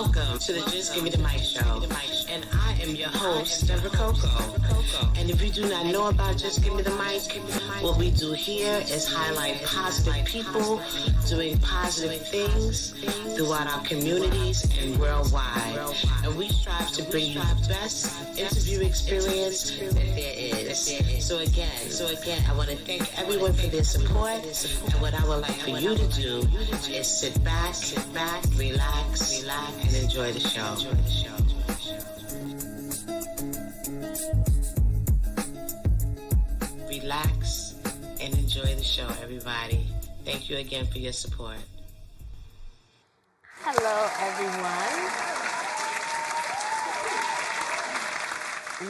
Welcome to the Just Give Me the Mic show. And I am your host, Deborah Coco. And if you do not know about Just Give Me the Mic, what we do here is highlight positive people doing positive things throughout our communities and worldwide. And we strive to bring you the best interview experience that there is. So again, I want to thank everyone for their support. And what I would like for you to do is sit back, relax, and enjoy the show. Relax and enjoy the show, everybody. Thank you again for your support. Hello, everyone.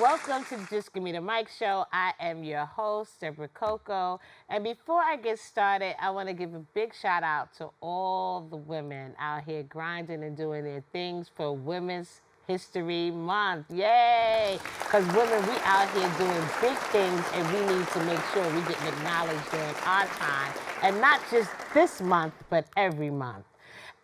Welcome to Just Give Me the Mic show. I am your host, Deborah Coco. And before I get started, I want to give a big shout out to all the women out here grinding and doing their things for Women's History Month. Yay! Because women, we out here doing big things, and we need to make sure we get acknowledged during our time. And not just this month, but every month.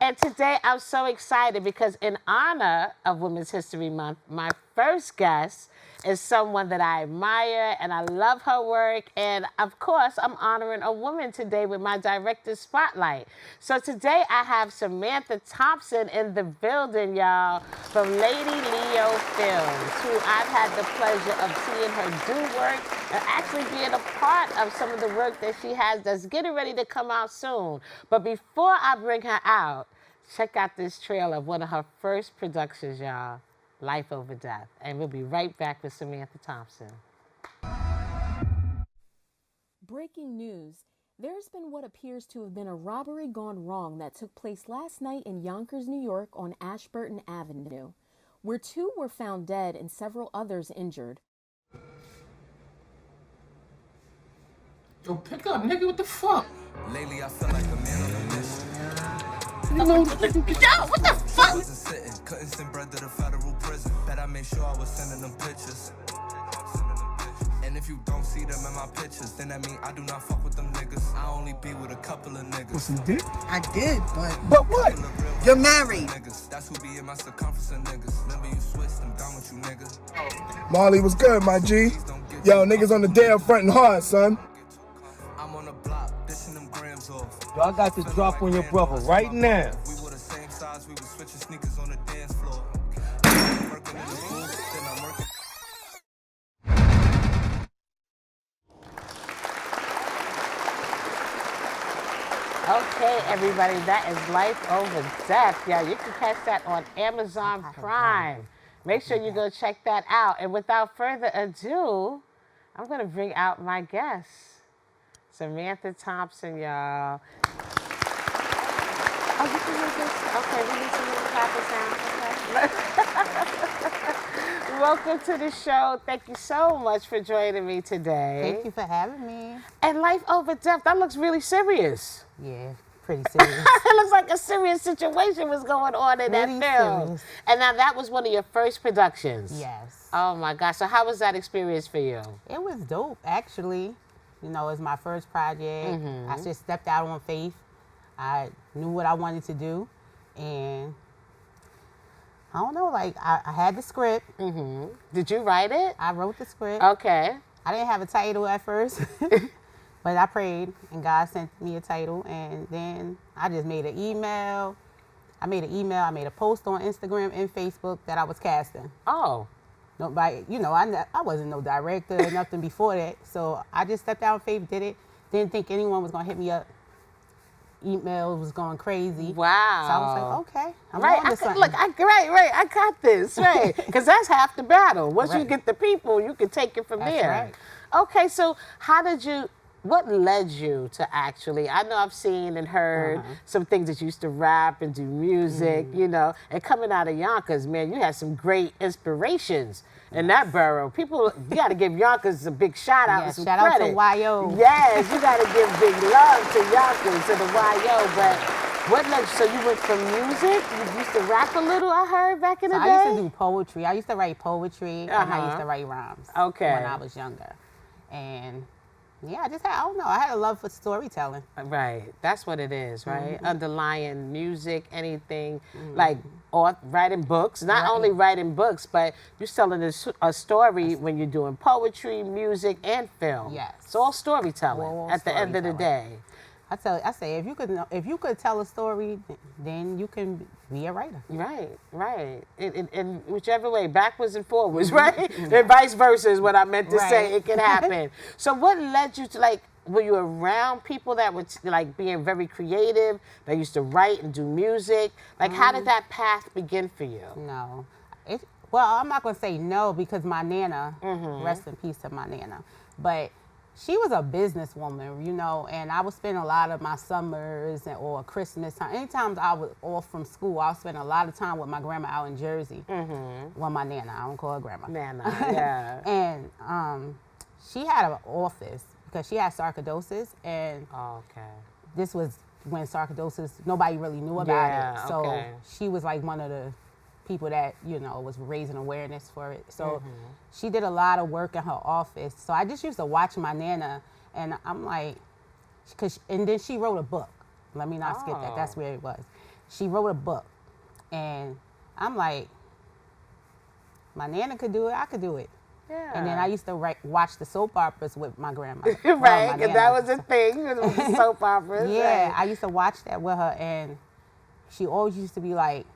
And today I'm so excited because in honor of Women's History Month, my first guest is someone that I admire and I love her work. And of course, I'm honoring a woman today with my Director Spotlight. So today I have Samantha Thompson in the building, y'all, from Lady Leo Films, who I've had the pleasure of seeing her do work and actually being a part of some of the work that she has that's getting ready to come out soon. But before I bring her out, check out this trailer of one of her first productions, y'all, Life Over Death. And we'll be right back with Samantha Thompson. Breaking news. There's been what appears to have been a robbery gone wrong that took place last night in Yonkers, New York on Ashburton Avenue, where 2 were found dead and several others injured. Yo, pick up, nigga, what the fuck? Lately, I feel like a man on a mission. You know, yo, what the fuck? Wasn't sitting, couldn't send bread to the federal prison. Bet I made sure I was sending them pictures. And if you don't see them in my pictures, then that mean I do not fuck with them niggas. I only be with a couple of niggas. What's some dick? I did, But what? you're married. Niggas. That's who be in my circumference of niggas. Remember you switched, I'm done with you niggas. Molly, what's good, my G? Yo, niggas on the damn frontin' hard, son. I'm on the block, dishing them grams off. Yo, I got the drop on your brother right now. We were the same size, we was switching sneakers on the dance floor. Working in the booth, then I'm working. Okay, everybody, that is Life Over Death. Yeah, you can catch that on Amazon Prime. Make sure you go check that out. And without further ado, I'm going to bring out my guest, Samantha Thompson, y'all. Oh, you can make this? Okay, we need some little clapping sound. Okay. Welcome to the show. Thank you so much for joining me today. Thank you for having me. And Life Over Death, that looks really serious. Yeah, pretty serious. It looks like a serious situation was going on in that Really film. serious. And now that was one of your first productions. Yes. Oh my gosh. So how was that experience for you? It was dope, actually. You know, it was my first project. I just stepped out on faith. I knew what I wanted to do. And I don't know, like, I had the script. Did you write it? I wrote the script. Okay. I didn't have a title at first. But I prayed, and God sent me a title, and then I just made an email. I made a post on Instagram and Facebook that I was casting. Oh. Nobody, you know, I wasn't no director or nothing before that, so I just stepped out on faith, did it. Didn't think anyone was gonna hit me up. Email was going crazy. Wow. So I was like, okay, I'm Right, on to something. look, I got this, right? Because that's half the battle. Once you Right. get the people, you can take it from That's there. right. Okay, so what led you to actually, I know I've seen and heard some things that you used to rap and do music, you know, and coming out of Yonkers, man, you had some great inspirations in that borough. People, you got to give Yonkers a big shout out and some shout credit. out to YO. Yes, you got to give big love to Yonkers, to the YO, but what led you, so you went from music, you used to rap a little, I heard, back in the day? I used to do poetry. I used to write poetry, and I used to write rhymes Okay. when I was younger. And Yeah, I don't know. I had a love for storytelling. Right. That's what it is, right? Mm-hmm. Underlying music, anything, like or writing books. Not only writing books, but you're telling a story when you're doing poetry, music, and film. Yes. It's all storytelling All at the end of the day. I say if you could tell a story, then you can be a writer. Right, right. In whichever way, backwards and forwards, right? And vice versa is what I meant to say. It can happen. So what led you to, like, were you around people that were like being very creative, that used to write and do music? Like, how did that path begin for you? No. Well, I'm not going to say no because my Nana, rest in peace to my Nana, but she was a businesswoman, you know, and I would spend a lot of my summers or Christmas time. Anytime I was off from school, I would spend a lot of time with my grandma out in Jersey. Well, my Nana, I don't call her grandma. Nana, yeah. And she had an office because she had sarcoidosis, and this was when sarcoidosis, nobody really knew about it. So she was like one of the people that, you know, was raising awareness for it. So she did a lot of work in her office. So I just used to watch my Nana, and I'm like, and then she wrote a book. Let me not skip that. That's where it was. She wrote a book, and I'm like, my Nana could do it, I could do it. Yeah. And then I used to watch the soap operas with my grandma. Right, because that was a thing, the soap operas. Yeah, right. I used to watch that with her, and she always used to be like,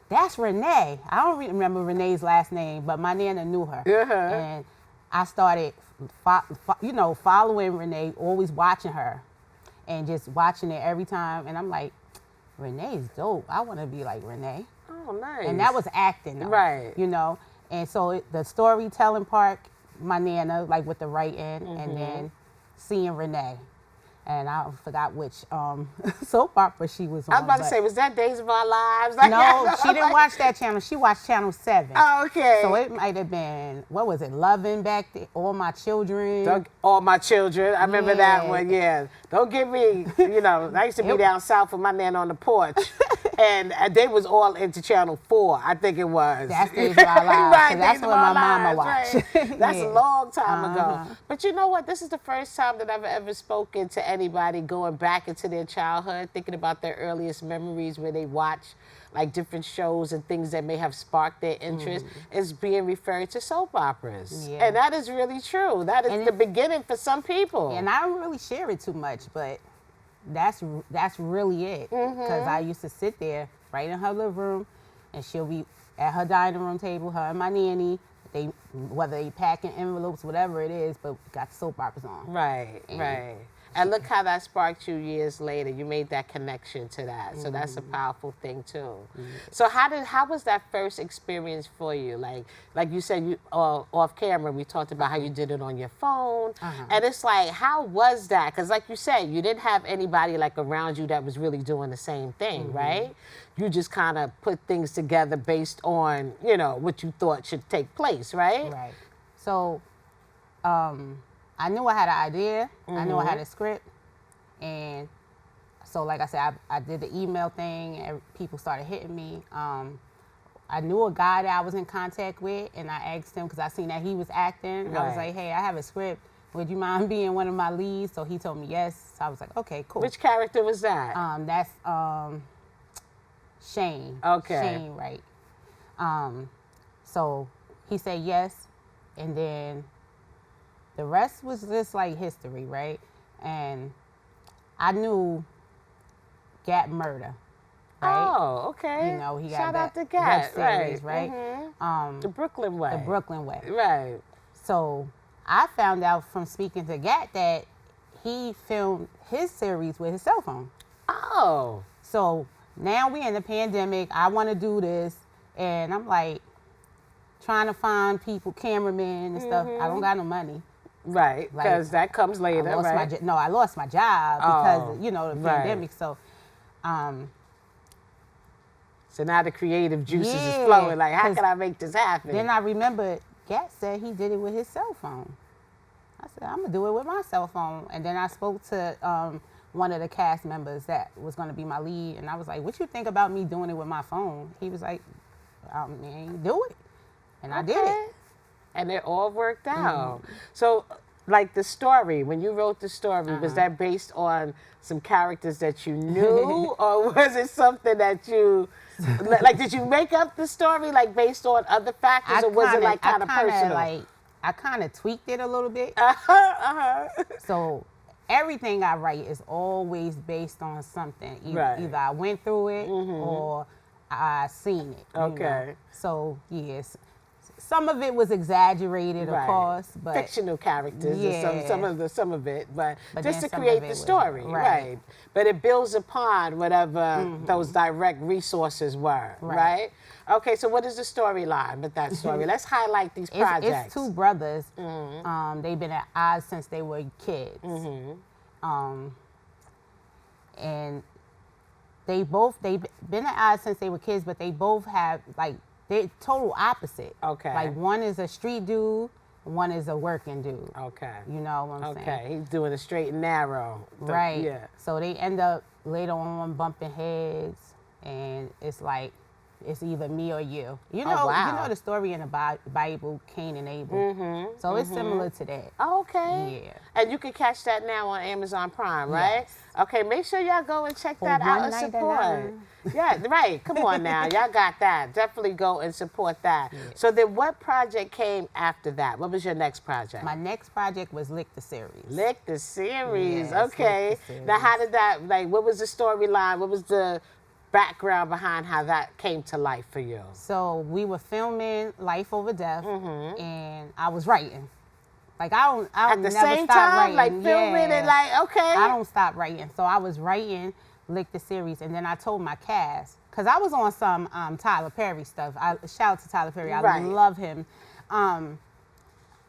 that's Renee. I don't remember Renee's last name, but my Nana knew her. And I started, following Renee, always watching her, and just watching it every time. And I'm like, Renee's dope. I want to be like Renee. Oh, nice. And that was acting, though, right? You know. And so the storytelling part, my Nana, like with the writing, and then seeing Renee. And I forgot which soap opera she was on. I was about to say, was that Days of Our Lives? No, she didn't watch that channel. She watched Channel 7. Oh, okay. So it might have been, what was it, Loving back then? All My Children. All My Children. I remember that one, yeah. Don't get me, you know, I used to be down south with my Nana on the porch. And they was all into Channel 4, I think it was. That's Days of Our Lives. Right, so that's what my mama watched. Right. That's a long time ago. But you know what? This is the first time that I've ever spoken to anybody going back into their childhood, thinking about their earliest memories where they watch like different shows and things that may have sparked their interest, is being referred to soap operas. And that is really true. That is the beginning for some people. And I don't really share it too much, but that's really it. Because I used to sit there right in her living room, and she'll be at her dining room table, her and my nanny, whether they packing envelopes, whatever it is, but got soap operas on. Right, right. And look how that sparked you years later. You made that connection to that. So that's a powerful thing too. So how was that first experience for you? Like you said, you off camera, we talked about how you did it on your phone. And it's like, how was that? Because like you said, you didn't have anybody like around you that was really doing the same thing, right? You just kind of put things together based on, you know, what you thought should take place, right? Right. So, I knew I had an idea. I knew I had a script. And so, like I said, I did the email thing, and people started hitting me. I knew a guy that I was in contact with, and I asked him, because I seen that he was acting. I was like, hey, I have a script. Would you mind being one of my leads? So he told me yes. So I was like, okay, cool. Which character was that? That's Shane. Okay. Shane, right. So he said yes, and then the rest was just like history, right? And I knew Gat Murder, right? Oh, okay. You know, he got Shout out to that Gat, web series, right? The Brooklyn Way. The Brooklyn Way. Right. So I found out from speaking to Gat that he filmed his series with his cell phone. Oh. So now we in the pandemic. I want to do this, and I'm like trying to find people, cameramen and stuff. I don't got no money. Right, because that comes later, right? I lost my job because, you know, the pandemic. So, so now the creative juices is flowing. Like, how can I make this happen? Then I remember Gat said he did it with his cell phone. I said, I'm going to do it with my cell phone. And then I spoke to one of the cast members that was going to be my lead. And I was like, what you think about me doing it with my phone? He was like, do it. And I did it. And it all worked out. So like the story, when you wrote the story, was that based on some characters that you knew, or was it something that you, like, did you make up the story, like, based on other factors, or was it, like, kind of personal? I kind of tweaked it a little bit. So everything I write is always based on something. Either I went through it or I seen it. Okay. You know? So, yes. Some of it was exaggerated, of course, but fictional characters. Yeah. Some of it, but just to some create of the it story, was, right? But it builds upon whatever those direct resources were, right? Okay, so what is the storyline with that story? Let's highlight these projects. It's two brothers. They've been at odds since they were kids, and they've been at odds since they were kids, but they both have like. They're total opposite. Okay. Like one is a street dude, one is a working dude. Okay. You know what I'm saying? Okay, he's doing a straight and narrow. Right. Yeah. So they end up later on bumping heads, and it's like, it's either me or you. You know, you know the story in the Bible, Cain and Abel. So it's similar to that. Okay. Yeah. And you can catch that now on Amazon Prime, right? Yes. Okay, make sure y'all go and check that out and support. Yeah, right. Come on now. Y'all got that. Definitely go and support that. Yeah. So then what project came after that? What was your next project? My next project was Lick the Series. Lick the Series. Yes, okay. Lick the Series. Now how did that, like, what was the storyline? What was the background behind how that came to life for you? So we were filming Life Over Death, and I was writing. Like I don't At the never same stop time, writing. like filming and like, okay. I don't stop writing. So I was writing Lick the Series, and then I told my cast, because I was on some Tyler Perry stuff. Shout out to Tyler Perry. I love him.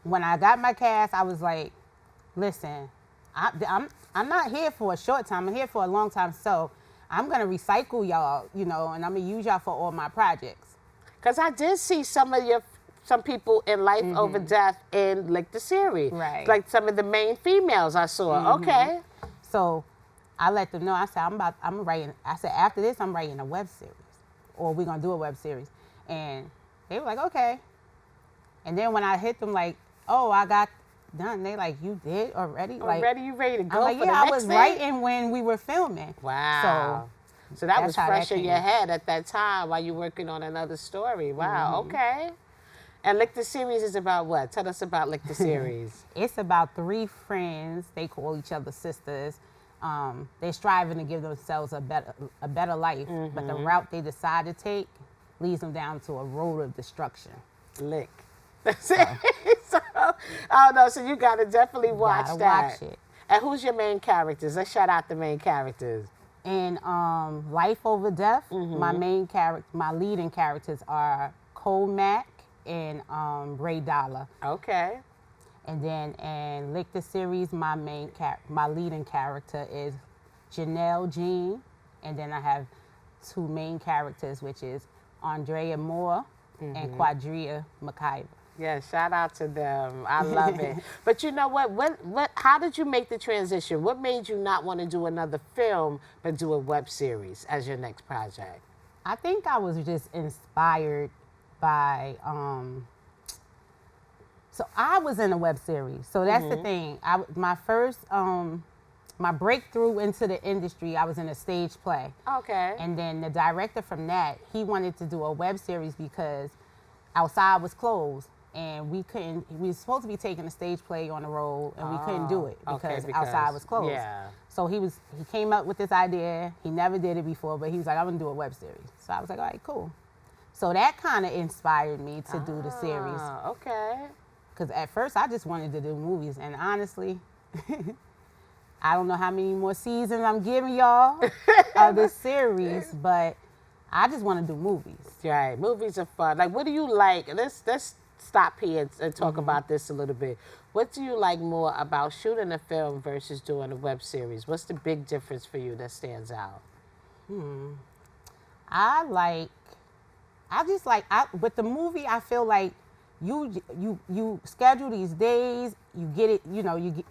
When I got my cast, I was like, listen, I'm not here for a short time. I'm here for a long time. So I'm going to recycle y'all, you know, and I'm going to use y'all for all my projects. Because I did see some people in Life Over Death in Lick the Series. Right. Like some of the main females I saw. Okay. So I let them know. I said, I'm writing. I said, after this, I'm writing a web series, or we're going to do a web series. And they were like, okay. And then when I hit them like, oh, I got done. They like, you did already? Already, you ready to go I'm like, for yeah, the I next was thing? writing when we were filming. Wow. So that was fresh in came. your head at that time while you were working on another story. Wow, okay. And Lick the Series is about what? Tell us about Lick the Series. It's about three friends. They call each other sisters. They're striving to give themselves a better life, but the route they decide to take leads them down to a road of destruction. Lick. That's it. So, oh no, so you gotta definitely watch that. Watch it. And who's your main characters? Let's shout out the main characters. In Life Over Death, my leading characters are Cole Mack and Ray Dollar. Okay. And then in Lick the Series, my leading character is Janelle Jean, and then I have two main characters, which is Andrea Moore and Quadria McIver. Yeah, shout out to them. I love it. But you know what? How did you make the transition? What made you not want to do another film but do a web series as your next project? I think I was just inspired by. So I was in a web series. So that's the thing. My first, my breakthrough into the industry, I was in a stage play. Okay. And then the director from that, he wanted to do a web series because outside was closed. And we were supposed to be taking a stage play on the road, and we couldn't do it because outside was closed. Yeah. So he came up with this idea. He never did it before, but he was like, I'm going to do a web series. So I was like, all right, cool. So that kind of inspired me to do the series. Okay. Because at first I just wanted to do movies, and honestly, I don't know how many more seasons I'm giving y'all of this series, but I just want to do movies. Right, movies are fun. Like, what do you like? Let's stop here and talk about this a little bit. What do you like more about shooting a film versus doing a web series? What's the big difference for you that stands out? With the movie, I feel like you schedule these days, you get it,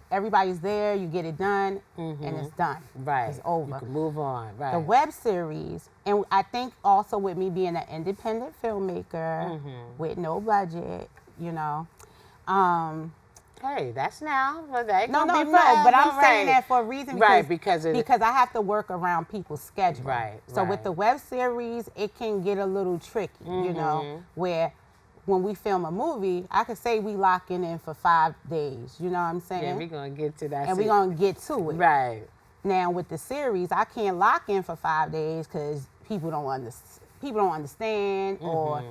everybody's there, you get it done, and it's done. Right. It's over. You can move on. Right. The web series, and I think also with me being an independent filmmaker with no budget, Hey, that's now. Well, that No, could no, be no. forever, But I'm saying right. that for a reason. Right, because I have to work around people's schedule. Right, So with the web series, it can get a little tricky, you know, where when we film a movie, I could say we locking in for 5 days. You know what I'm saying? Yeah, we're going to get to that. And we're going to get to it. Right. Now with the series, I can't lock in for 5 days because people don't understand or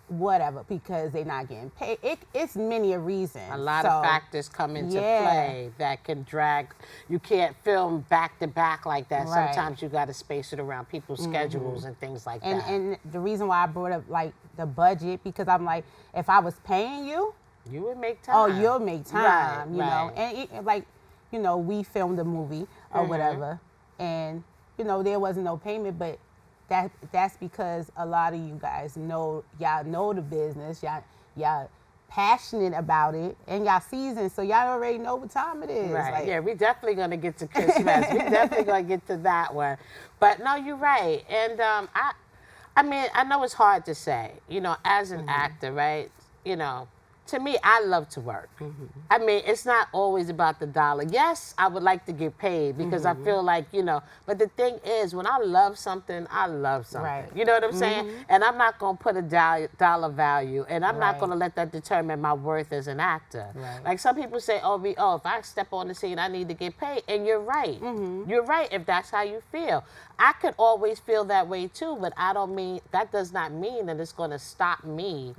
whatever because they're not getting paid. It's many a reason. A lot of factors come into play that can drag. You can't film back to back like that. Right. Sometimes you got to space it around people's schedules and things like that. And the reason why I brought up like the budget, because I'm like, if I was paying you, you would make time. Oh, you'll make time, you know. Right. And like, you know, we filmed a movie or whatever, and you know there wasn't no payment, but that's because a lot of you guys y'all know the business, y'all passionate about it, and y'all seasoned, so y'all already know what time it is. Right. Like, yeah, we definitely gonna get to Christmas. We definitely gonna get to that one. But no, you're right. And I mean, I know it's hard to say, you know, as an actor, right? You know, to me, I love to work. I mean, it's not always about the dollar. Yes, I would like to get paid because I feel like, you know, but the thing is, when I love something, I love something. Right. You know what I'm saying? And I'm not going to put a dollar value, and I'm not going to let that determine my worth as an actor. Right. Like some people say, if I step on the scene, I need to get paid. And you're right. You're right if that's how you feel. I could always feel that way too, but that does not mean that it's going to stop me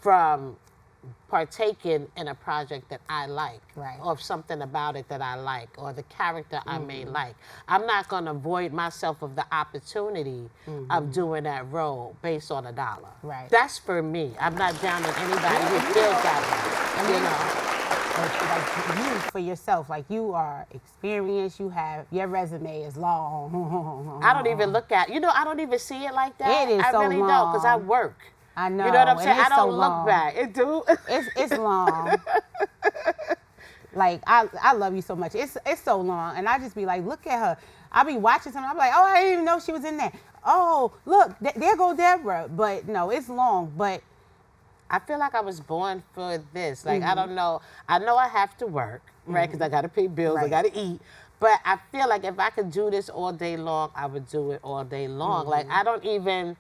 from partaking in a project that I like, or something about it that I like, or the character I may like. I'm not going to void myself of the opportunity of doing that role based on a dollar. Right. That's for me. I'm not down on anybody who feels that way. You know. Like you for yourself, like you are experienced. Your resume is long. I don't even look at. I don't even see it like that. It is I so really long. don't, because I work. I know. You know what I'm saying? I don't so look back. It do. It's long. Like I love you so much. It's so long, and I just be like, look at her. I be watching something. I'm like, oh, I didn't even know she was in that. Oh, look, there go Deborah. But no, it's long. But I feel like I was born for this. Like I don't know. I know I have to work, right? Because I got to pay bills. I got to eat. But I feel like if I could do this all day long, I would do it all day long. Like I don't even.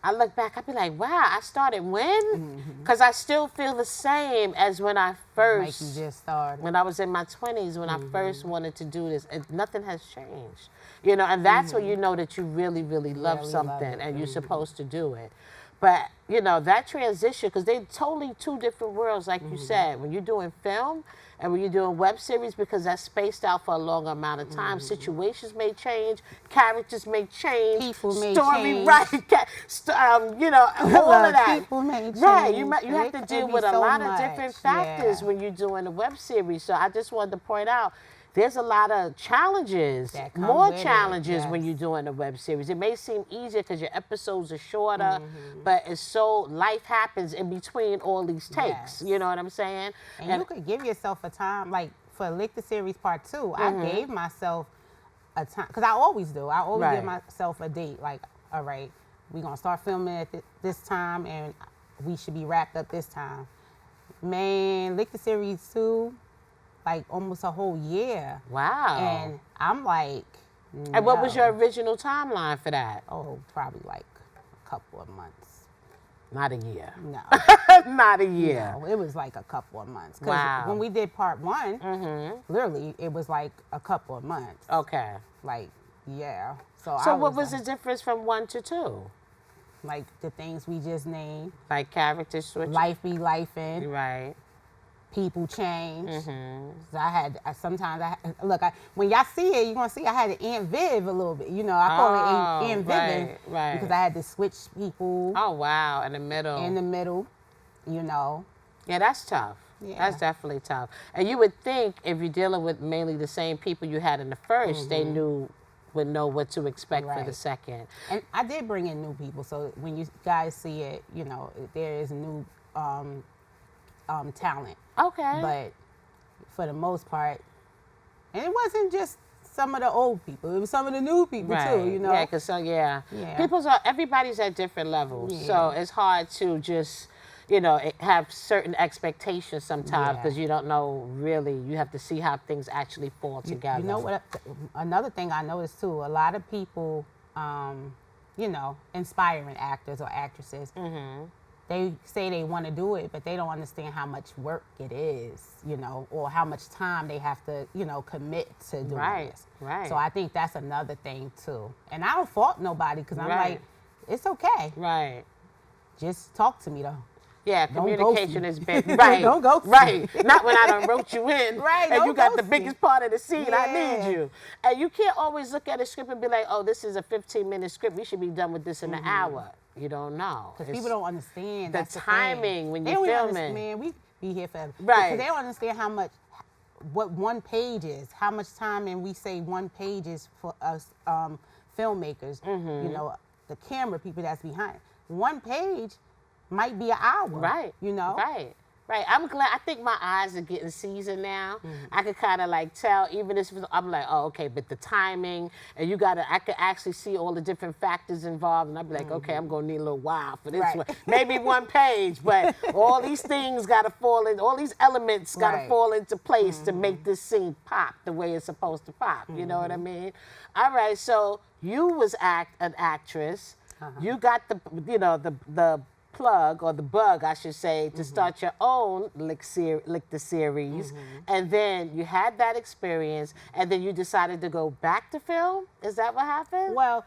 I look back, I be like, wow, I started when? Because I still feel the same as when I first. Like you just started. When I was in my 20s, when I first wanted to do this. Nothing has changed. And that's when you know that you really, really love something and you're supposed to do it. But, that transition, because they're totally two different worlds, like you said. When you're doing film and when you're doing web series, because that's spaced out for a long amount of time, situations may change, characters may change, people may story, change. Right, all of that. People may change. Right, you have to deal with a lot of much. different factors when you're doing a web series. So I just wanted to point out, there's a lot of challenges, more challenges when you're doing a web series. It may seem easier because your episodes are shorter, but life happens in between all these takes. You know what I'm saying? And you could give yourself a time, like for Lick the Series Part 2, I gave myself a time, because I always do. I always give myself a date, like, all right, we're going to start filming at this time, and we should be wrapped up this time. Man, Lick the Series 2, like almost a whole year. Wow. And I'm like, no. And what was your original timeline for that? Oh, probably like a couple of months. Not a year. No. Not a year. No, it was like a couple of months. 'Cause wow. when we did Part 1, literally, it was like a couple of months. Okay. Like, yeah. So what was the difference from 1 to 2? Like the things we just named. Like character switch. Life be lifing. Right. People change. So when y'all see it, you're going to see I had to Aunt Viv a little bit. I call it Aunt Viv because I had to switch people. Oh, wow. In the middle. Yeah, that's tough. Yeah. That's definitely tough. And you would think if you're dealing with mainly the same people you had in the first, they would know what to expect for the second. And I did bring in new people. So when you guys see it, there is new talent. Okay. But for the most part, and it wasn't just some of the old people, it was some of the new people too, Yeah, because everybody's at different levels. So it's hard to just, have certain expectations sometimes Yeah. because you don't know really. You have to see how things actually fall together. You know what? Another thing I noticed too, a lot of people, inspiring actors or actresses, they say they want to do it, but they don't understand how much work it is, or how much time they have to, commit to doing this. Right. So I think that's another thing too. And I don't fault nobody because I'm Right. like, it's okay. Right. Just talk to me though. Yeah, Don't communication ghost is me. big. Right. Don't ghost me. Right. Not when I done wrote you in. Right, And don't you got the ghost me. biggest part of the scene. I Yeah. need you. And you can't always look at a script and be like, oh, this is a 15-minute script. We should be done with this in an hour. You don't know. Because people don't understand the that's the timing thing. when They you're don't filming. Man, we be here forever. Right. Because they don't understand what one page is, how much time, and we say one page is for us filmmakers, the camera people that's behind. One page might be an hour. Right. Right. I'm glad. I think my eyes are getting seasoned now. I could kind of like tell, even if I'm like, oh, okay, but the timing, and I could actually see all the different factors involved, and I'd be like, okay, I'm going to need a little while for this Right. one. Maybe one page, but all these things got to fall in, all these elements got to Right. fall into place to make this scene pop the way it's supposed to pop. You know what I mean? All right, so you was an actress. You got the plug, or the bug, I should say, to start your own Lick the series, and then you had that experience, and then you decided to go back to film. Is that what happened? Well,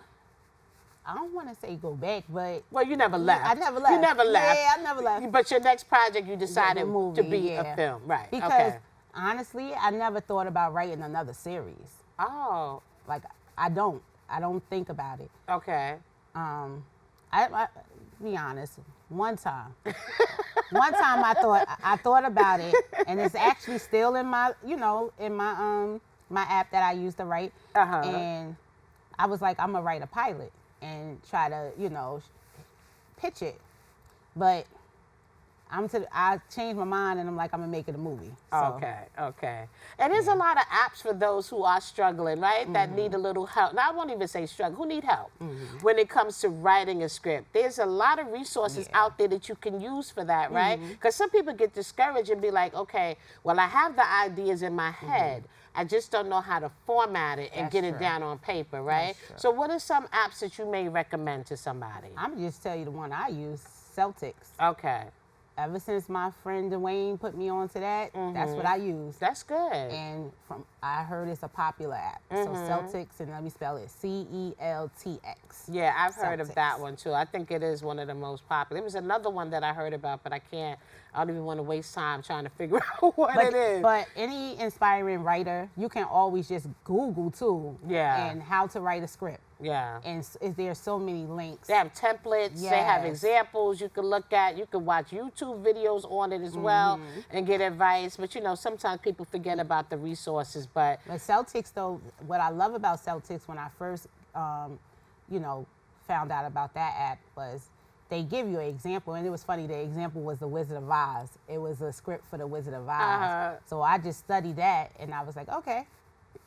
I don't want to say go back, but Well, you never left. I never left. You never left. Yeah, I never left. But your next project, you decided movie, to be yeah. a film, right? Because okay. honestly, I never thought about writing another series. Oh, Like I don't think about it. okay. I be honest. One time I thought about it, and it's actually still in my my app that I used to write. And I was like, I'm gonna write a pilot and try to pitch it, but I changed my mind, and I'm like, I'm gonna make it a movie. So. Okay. And there's a lot of apps for those who are struggling, right? That need a little help. Now, I won't even say struggle. Who need help when it comes to writing a script? There's a lot of resources out there that you can use for that, right? Because some people get discouraged and be like, okay, well, I have the ideas in my head. I just don't know how to format it and That's get it true. down on paper, right? That's So what are some apps that you may recommend to somebody? I'm gonna just tell you the one I use, Celtics. Okay. Ever since my friend Dwayne put me onto that, that's what I use. That's good. And I heard it's a popular app. So Celtics, and let me spell it, CELTX. Yeah, I've heard of Celtics. that one too. I think it is one of the most popular. There was another one that I heard about, but I don't even want to waste time trying to figure out what it is. But any inspiring writer, you can always just Google too. Yeah. And how to write a script. Yeah. And there are so many links. They have templates, they have Yes. examples you can look at. You can watch YouTube videos on it as well and get advice. But sometimes people forget about the resources. But Celtics, though, what I love about Celtics when I first, found out about that app was they give you an example. And it was funny, the example was The Wizard of Oz. It was a script for The Wizard of Oz. So I just studied that, and I was like, okay.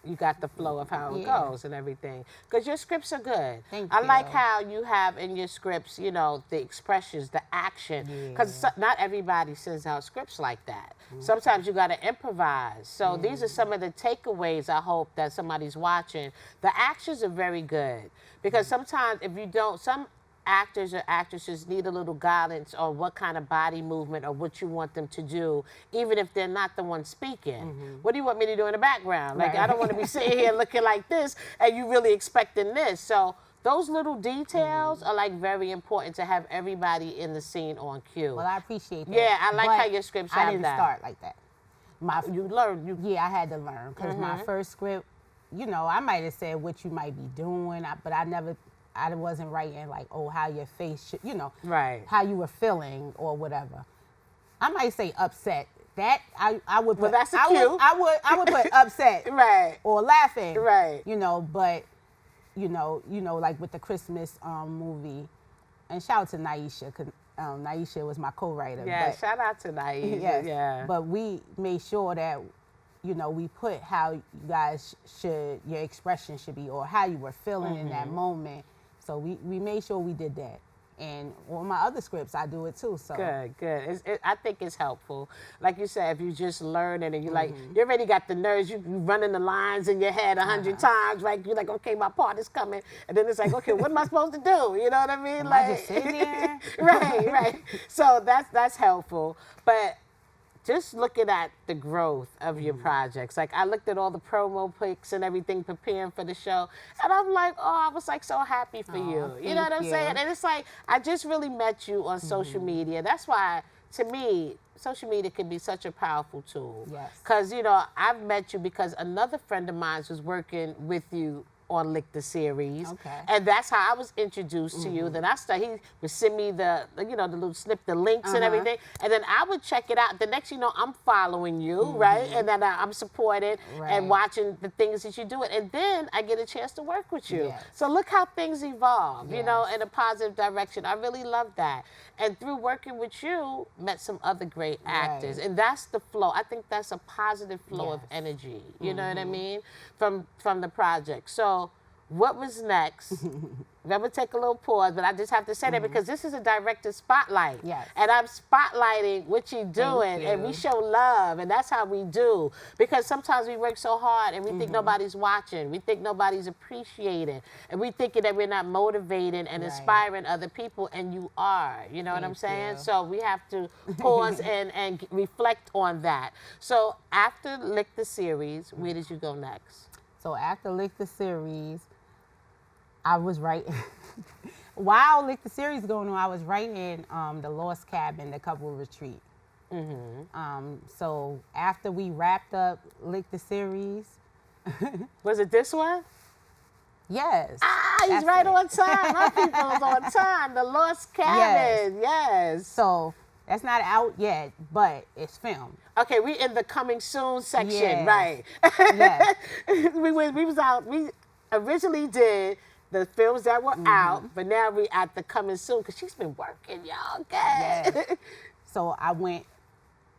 you got the flow of how it Yeah. goes and everything. Because your scripts are good. Thank I like you. how you have in your scripts, the expressions, the action. Because not everybody sends out scripts like that. Sometimes you got to improvise. So these are some of the takeaways I hope that somebody's watching. The actions are very good. Because sometimes if you don't, some actors or actresses need a little guidance on what kind of body movement or what you want them to do, even if they're not the one speaking. What do you want me to do in the background? Like, I don't want to be sitting here looking like this and you really expecting this. So those little details are like very important to have everybody in the scene on cue. Well, I appreciate that. Yeah, I like But how your scripts have I didn't that. start like that. You learn. Yeah, I had to learn because my first script, I might have said what you might be doing, but I wasn't writing like, oh, how your face should, Right. how you were feeling or whatever. I might say upset. That I would put. Well, that's a I cue. would, I would put upset. Right. Or laughing. Right. But like with the Christmas movie, and shout out to Naisha, because Naisha was my co-writer. Yeah, but, shout out to Naisha. yes. Yeah. But we made sure that we put how you guys your expression should be or how you were feeling in that moment. So we made sure we did that. And all my other scripts, I do it too. So Good. I think it's helpful. Like you said, if you just learning and you like, you already got the nerves, you running the lines in your head 100 times, right? You're like, okay, my part is coming. And then it's like, okay, what am I supposed to do? You know what I mean? I just sitting there? Right. So that's helpful. But just looking at the growth of your projects. Like, I looked at all the promo pics and everything preparing for the show, and I'm like, oh, I was like so happy for you. You know what I'm saying? And it's like, I just really met you on social media. That's why, to me, social media can be such a powerful tool. Yes. Because, you know, I've met you because another friend of mine was working with you on Lick the Series. Okay. And that's how I was introduced to you. Then I started, he would send me the little snip, the links and everything. And then I would check it out. The next, you know, I'm following you, right? And then I'm supporting and watching the things that you do. And then I get a chance to work with you. Yes. So look how things evolve, you know, in a positive direction. I really love that. And through working with you, met some other great actors. And that's the flow. I think that's a positive flow of energy. You know what I mean? From the project. So what was next? I'm going to take a little pause, but I just have to say that because this is a director spotlight. Yes. And I'm spotlighting what you're doing, and we show love, and that's how we do. Because sometimes we work so hard, and we think nobody's watching. We think nobody's appreciating. And we thinking that we're not motivating and inspiring other people, and you are. You know what I'm saying? So we have to pause and reflect on that. So after Lick the Series, where did you go next? So after Lick the Series, I was writing. While Lick the Series going on, I was writing The Lost Cabin, the couple retreat. So after we wrapped up Lick the Series. Was it this one? Yes. He's right on time. My people's on time. The Lost Cabin. Yes. So that's not out yet, but it's filmed. Okay, we in the coming soon section, Yes. right? Yes. We originally did the films that were out, but now we at the coming soon because she's been working, y'all. Okay. Yes. So I went.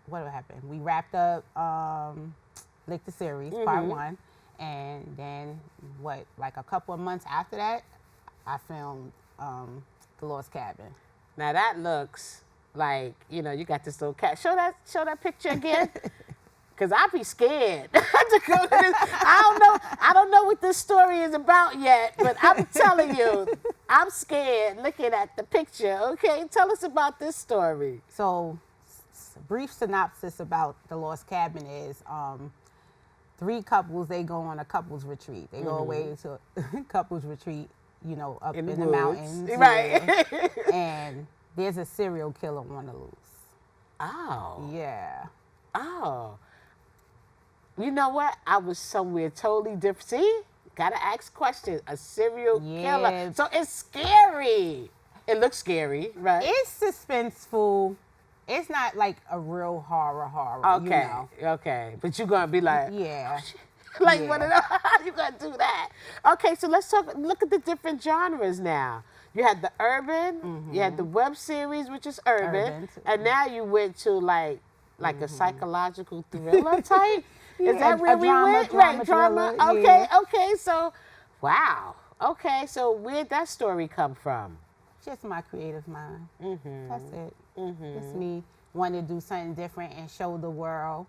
What happened? We wrapped up Lick the Series, part 1, and then like a couple of months after that, I filmed The Lost Cabin. Now that looks like, you know, you got this little cat. Show that picture again. Cause I'd be scared to go to this. I don't know what this story is about yet, but I'm telling you, I'm scared looking at the picture. Okay, tell us about this story. So, brief synopsis about The Lost Cabin is 3 couples. They go on a couples retreat. They go away to a couples retreat, you know, up in the mountains, right? And there's a serial killer on the loose. Oh. Yeah. Oh. You know what? I was somewhere totally different. See? Gotta ask questions. A serial killer. So it's scary. It looks scary, right? It's suspenseful. It's not like a real horror. Okay. You know? Okay. But you're gonna be like, yeah. like what? How you gonna do that? Okay. So let's look at the different genres now. You had the urban. You had the web series, which is urban. And now you went to like a psychological thriller type. Is that where we went? Right, drama. Okay. So, wow. Okay, so where'd that story come from? Just my creative mind. That's it. It's me wanting to do something different and show the world.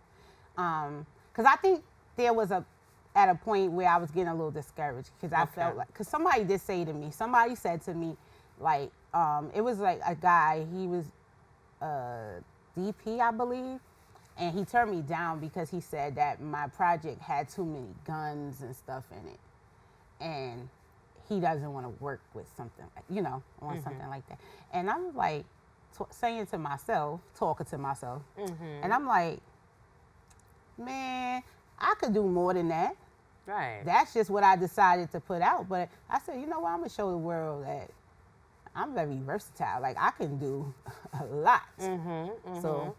Because I think there was at a point where I was getting a little discouraged because I felt like, because somebody did say to me, somebody said to me, like, it was like a guy, he was DP, I believe. And he turned me down because he said that my project had too many guns and stuff in it. And he doesn't want to work with something, you know, on something like that. And I'm like, talking to myself, and I'm like, man, I could do more than that. Right. That's just what I decided to put out. But I said, you know what, I'm going to show the world that I'm very versatile. Like, I can do a lot. So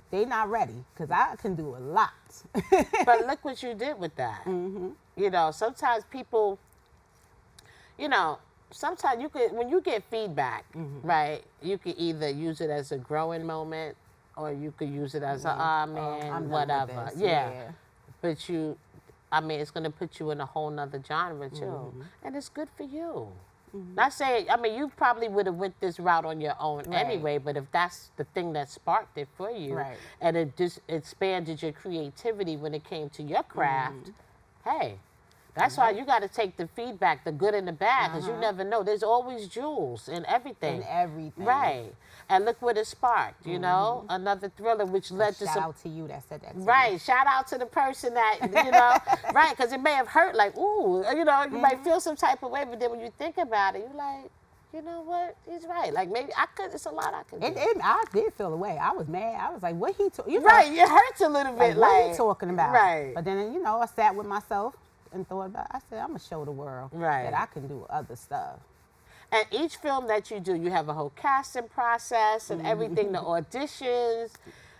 they not ready because I can do a lot. But look what you did with that. You know, sometimes people, you know, sometimes you could, when you get feedback, right, you could either use it as a growing moment or you could use it as man, whatever. Yeah. But you, I mean, it's going to put you in a whole nother genre too. And it's good for you. Not saying, I mean, you probably would have went this route on your own anyway, but if that's the thing that sparked it for you, and it just expanded your creativity when it came to your craft, hey, that's why you got to take the feedback, the good and the bad, because you never know. There's always jewels in everything. In everything. Right. And look what it sparked, you know? Another thriller which led to some... Shout out to you that said that to me. Right. Shout out to the person that, you know, right, because it may have hurt, like, ooh, you know, you might feel some type of way, but then when you think about it, you're like, you know what? He's right. Like, maybe I could, it's a lot I could do. I did feel away. I was mad. I was like, what he talking about? Right. It hurts a little bit. What he talking about? Right. But then, you know, I sat with myself and thought about it. I said, I'm going to show the world that I can do other stuff. And each film that you do, you have a whole casting process and everything, the auditions.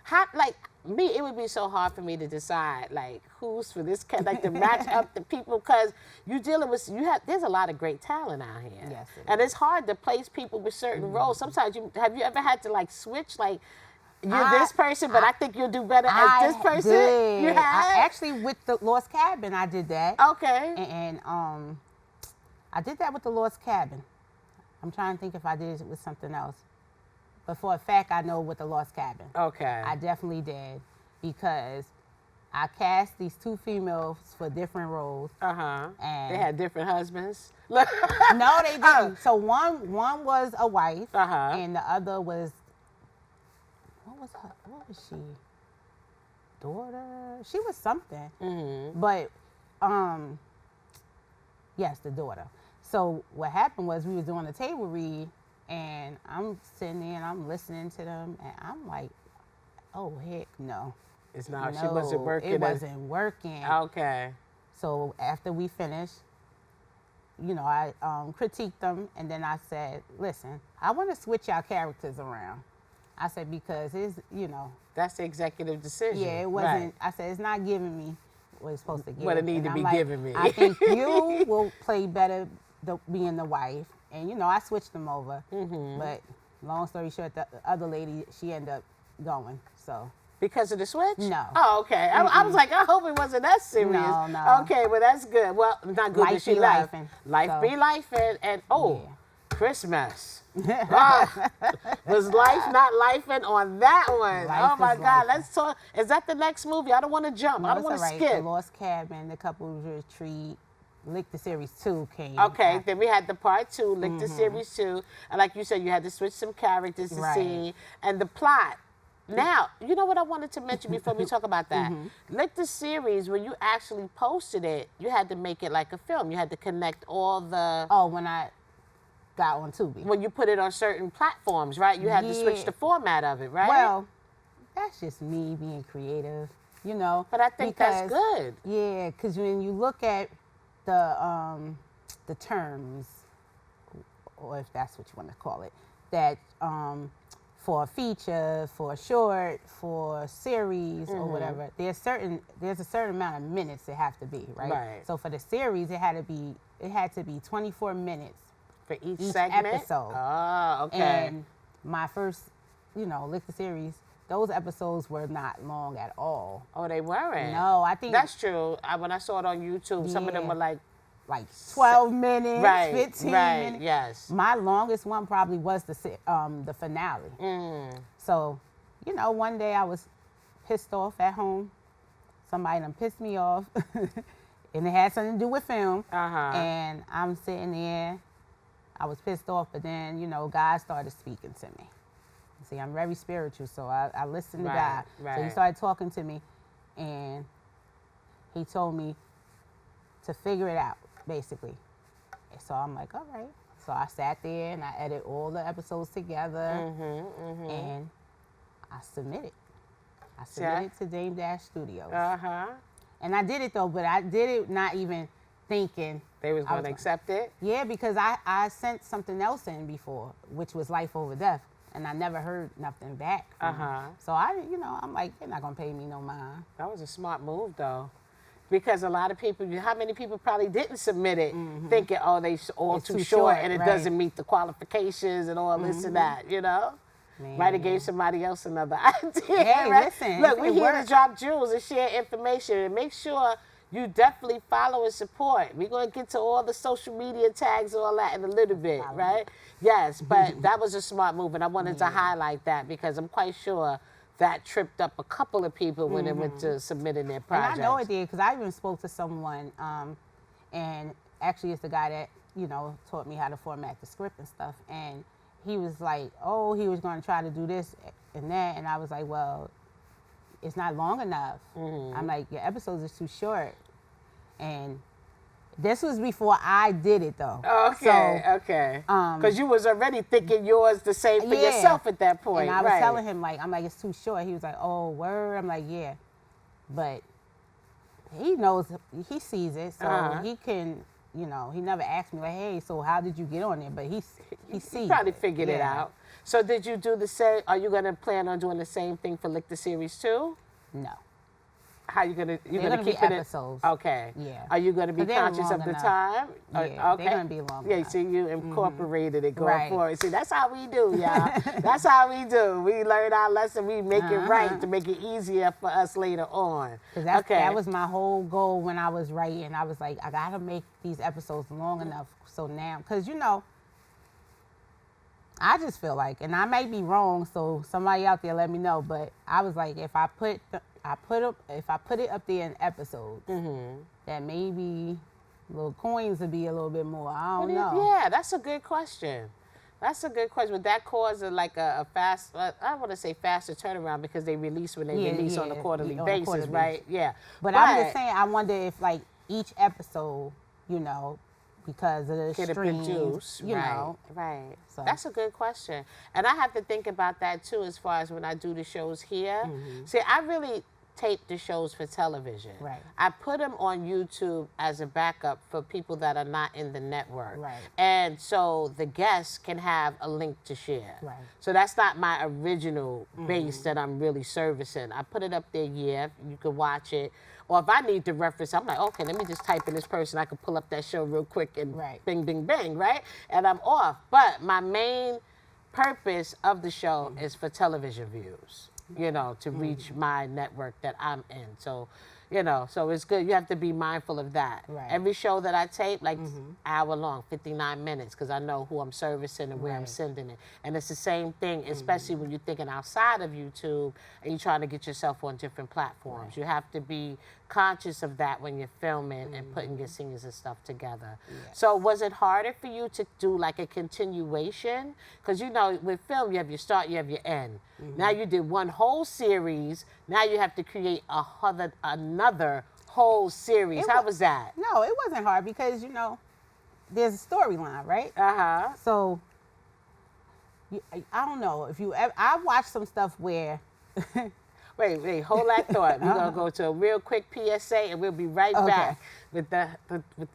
How, like, me, it would be so hard for me to decide, like, who's for this, like, to match up the people, because you're dealing with, there's a lot of great talent out here. Yes, and it's hard to place people with certain roles. Sometimes, have you ever had to, like, switch, like, you're this person, but I think you'll do better as this person? Did. You have? Actually, with the Lost Cabin, I did that. Okay. And I did that with the Lost Cabin. I'm trying to think if I did it with something else. But for a fact, I know with the Lost Cabin. Okay. I definitely did, because I cast these two females for different roles. And they had different husbands? No, they didn't. So one was a wife, and the other was, what was she? Daughter? She was something. But, yes, the daughter. So what happened was we was doing a table read, and I'm sitting there and I'm listening to them, and I'm like, oh, heck no. It's not, she wasn't working. It wasn't working. Okay. So after we finished, you know, I critiqued them, and then I said, listen, I want to switch our characters around. I said, because it's, you know. That's the executive decision. Yeah, it wasn't, I said, it's not giving me what it's supposed to give. What it need to be giving me. I think you will play better being the wife. And, you know, I switched them over. But long story short, the other lady, she ended up going, so. Because of the switch? No. Oh, okay. I was like, I hope it wasn't that serious. No. Okay, well, that's good. Well, not good that she left. Life be life, and Christmas. Was life not lifing on that one? Oh my God, let's talk. Is that the next movie? I don't want to jump. No, I don't want to skip. The Lost Cabin, the Couples Retreat, Lick the Series 2 came. Okay, then we had the part 2, Lick the Series 2. And like you said, you had to switch some characters to see. And the plot. Now, you know what I wanted to mention before we talk about that? Lick the Series, when you actually posted it, you had to make it like a film. You had to connect all the... Oh, when I got on Tubi. When you put it on certain platforms, right? You had to switch the format of it, right? Well, that's just me being creative, you know. But I think that's good. Yeah, because when you look at the terms, or if that's what you want to call it, that for a feature, for a short, for a series or whatever, there's a certain amount of minutes it have to be, right? So for the series, it had to be 24 minutes for each segment? episode. Oh, okay. And my first, you know, Lick the Series, those episodes were not long at all. Oh, they weren't? No, I think... That's true. When I saw it on YouTube, some of them were like 12 minutes, 15 minutes. Yes. My longest one probably was the finale. So, you know, one day I was pissed off at home. Somebody done pissed me off. And it had something to do with film. And I'm sitting there. I was pissed off, but then, you know, God started speaking to me. See, I'm very spiritual, so I listen to God. So he started talking to me, and he told me to figure it out, basically. And so I'm like, all right. So I sat there, and I edited all the episodes together, and I submitted. I submitted to Dame Dash Studios. And I did it, though, but I did it not even thinking they was going to accept it? Yeah, because I sent something else in before, which was Life Over Death, and I never heard nothing back. So I'm like, they're not going to pay me no mind. That was a smart move, though. Because a lot of people, how many people probably didn't submit it thinking, oh, they all too short and it doesn't meet the qualifications and all this and that, you know? Might have gave somebody else another idea. Hey, listen. Look, we're here to drop jewels and share information and make sure you definitely follow and support. We're going to get to all the social media tags, all that in a little bit, right? Yes, but that was a smart move, and I wanted to highlight that because I'm quite sure that tripped up a couple of people when they went to submitting their projects. And I know it did because I even spoke to someone, and actually it's the guy that, taught me how to format the script and stuff. And he was like, oh, he was going to try to do this and that. And I was like, well, it's not long enough. I'm like, your episodes are too short. And this was before I did it, though. Okay, okay. Because you was already thinking yours the same for yourself at that point. And I was telling him, I'm like, it's too short. He was like, oh, word? I'm like, yeah. But he knows, he sees it, so he can, he never asked me, like, hey, so how did you get on there? But he sees it. He probably figured it out. So did you do the same, are you going to plan on doing the same thing for Lick the Series too? No. How you gonna They're gonna keep it episodes? Okay. Yeah. Are you gonna be conscious of the time? Yeah. Okay. They're gonna be long. Yeah. enough. See, you incorporated it going Right. forward. See, that's how we do, y'all. That's how we do. We learn our lesson. We make it right to make it easier for us later on. That was my whole goal when I was writing. I was like, I gotta make these episodes long enough so now, because I just feel like, and I may be wrong, so somebody out there let me know. But I was like, if I put it up there in episodes, that maybe little coins would be a little bit more. I don't know. Yeah, that's a good question. That's a good question. Would that cause a fast, I want to say faster turnaround because they release when they release on a quarterly basis, right? Yeah. But I'm just saying, I wonder if like each episode, because of the streams, Right. So. That's a good question. And I have to think about that too as far as when I do the shows here. See, I really tape the shows for television. Right. I put them on YouTube as a backup for people that are not in the network. Right. And so the guests can have a link to share. Right. So that's not my original base that I'm really servicing. I put it up there, you can watch it. Or if I need to reference, I'm like, okay, let me just type in this person. I can pull up that show real quick and bing, bing, bing, right? And I'm off. But my main purpose of the show is for television views, to reach my network that I'm in. So, so it's good. You have to be mindful of that. Right. Every show that I tape, hour long, 59 minutes, because I know who I'm servicing and where I'm sending it. And it's the same thing, especially when you're thinking outside of YouTube and you're trying to get yourself on different platforms. Right. You have to be conscious of that when you're filming and putting your scenes and stuff together. Yeah. So was it harder for you to do like a continuation? Because with film, you have your start, you have your end. Now you did one whole series. Now you have to create another whole series. How was that? No, it wasn't hard because, there's a storyline, right? So, I don't know if you ever, I watched some stuff where... Wait, hold that thought. We're going to go to a real quick PSA and we'll be right back with the